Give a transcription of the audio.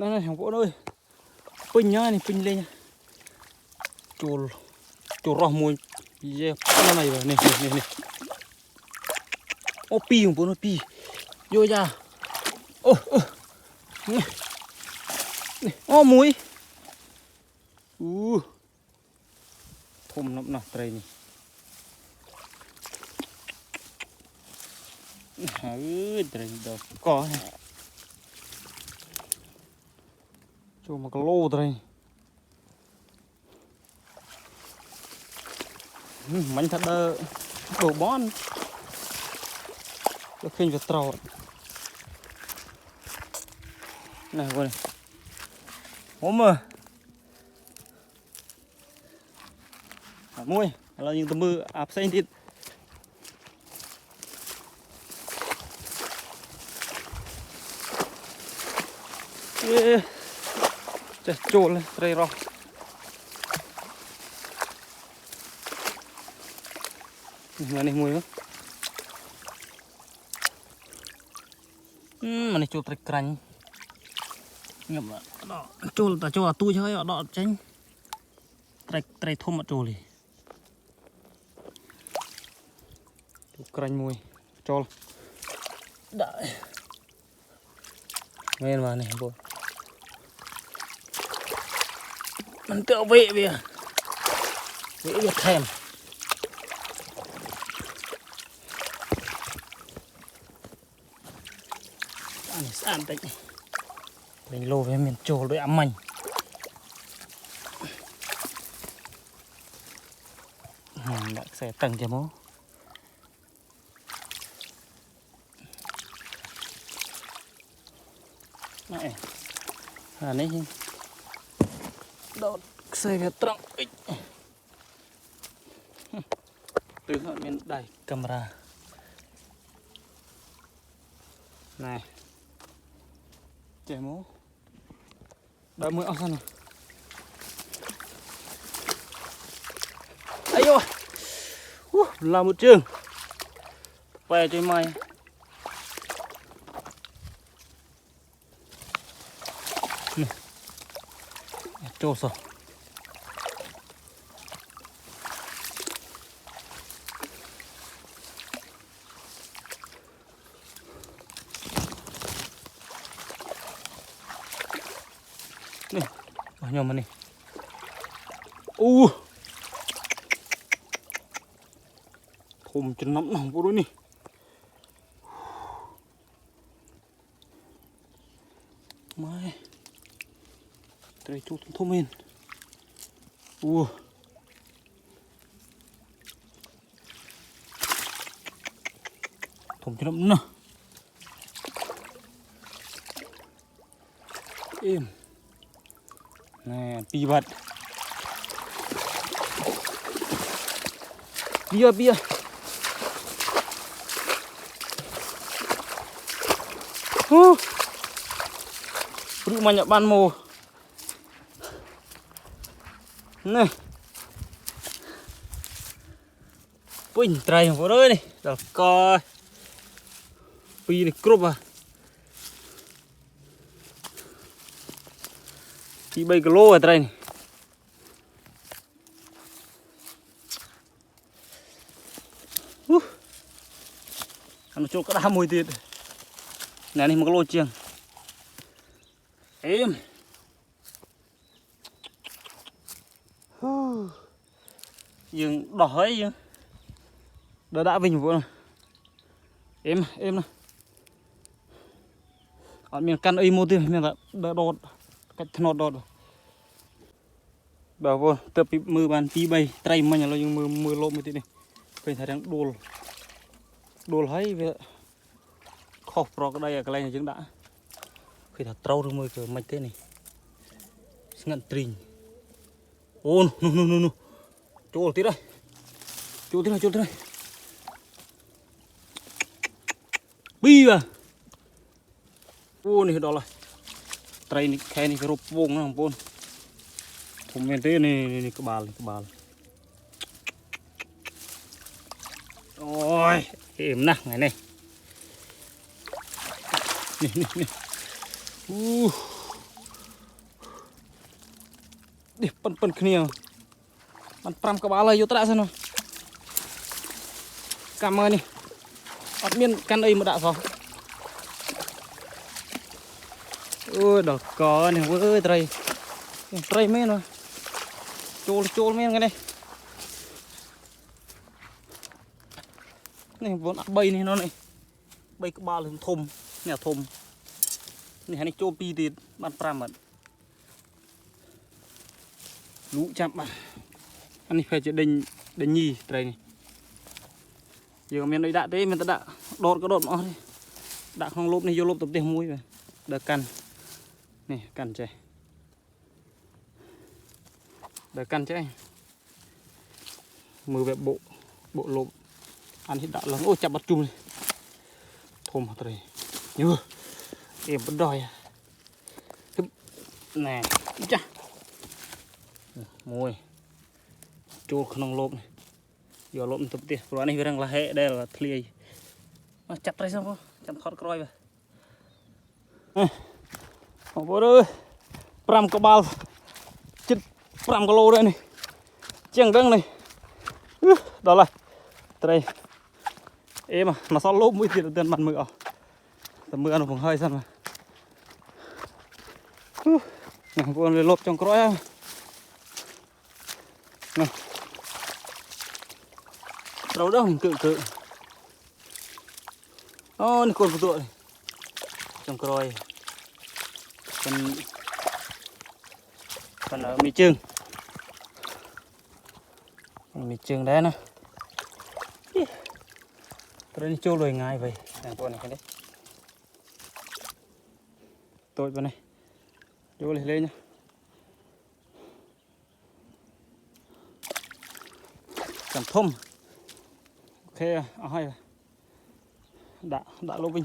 này thằng Vũ ơi, pin nhá này pin lên nha, chùl chùl rò mùi, yeah, con này rồi này này này, ô pi thằng Vũ nó pi, vô ra, ô ô, này, ô mùi, thùng nằm nè đây này, đây đâu có này. Cho một cái lô đây. Mình thật đồ bón. Cho khinh vật trâu. Này coi này. Ốm mơ. Môi. Là những tấm mưa áp xanh thịt. Chết trộn lên, đây rồi. Mà này mùi không? Mà này trộn trạch cành. Nhập đó, trộn ta cho tôi chơi ở đó tránh. Trạch thôm mà trộn đi. Trộn cành mùi, trộn. Đợi. Nguyên vào này bố. Mình tự vệ bìa. Vệ việc thèm. Ăn này sẵn tích. Mình lô với miền trồ đôi ấm mình. Đã sẽ tầng cho mố. Này. Này đốt xe về trăng từ họ bên đẩy camera này chè mố đợi mới ao xanh này ấy ôi là một trường về chơi mày trôi rồi này vào nhom mà này thùng chân nóng nóng vô đôi nè mai đây chút thô men thùng chân nóng nè im nè pi vật bia bự mà nhập ban mồ này pin trai vào đây này được coi pi này crop à pi 3 kg ở đây này ăn chỗ có đá mùi tiệt này này 1 kg chiêng em dừng đỏ ấy chứ đã vinh vô này em này ở miền căn ấy mua tiền miền đã đọt cái thằng đọt bảo vô tập mưa bàn tí bay trai mà nhà lo nhưng mưa lôm cái này phải thấy đang đồn hay về khóc pro cái đây cái này chứng đã khi thật trâu rồi mưa trời mạnh thế này ngăn trình no chỗ tí đây chỗ tí đây bi à này đó là trai này khe này cái rộp vuông nó không buồn thùng men thế này cái bà ôi êm nặng này này đi phân kia bắn pram các bạn ơi vô tạ xem nào cảm ơn đi ọt miên căn đây mà đã vào ôi đỏ có này ơi tray men rồi chôn men cái này này vốn bay này nó này bay các bạn thùng nhà thùng này hay chôn pi thì bắn pram mà lũ chạm mà anh ấy phải chỉ đình nhì đây này giờ miền đây đã thế mình đã đột nó đi đã không lốp này vô lốp tập tiền muối rồi đợt căn này căn chơi đợt căn chơi mưa về bộ lốp ăn thì đã lắm ôi chạm bắt chung này thôm vào đây như em vẫn đòi nè chà môi chua không lốp này giờ lốp tập tiền rồi này đang là hệ đây là clear chặt đây xong không chặt thoát coi về không có ơi pram có bao chích pram có lô đây này chiang đắng này đó là đây em mà nó sao lốp mũi thì tiền mặt mưa tầm mưa nó cũng hơi sao mà con về lốp trong cõi đâu đâu mình cự ô này con tụi trong cõi còn ở mì trưng đấy nè tôi đi trôi lùi ngay vậy con này cái đấy tôi bên này vô lên nhá cầm thôm ok hay đã lô vinh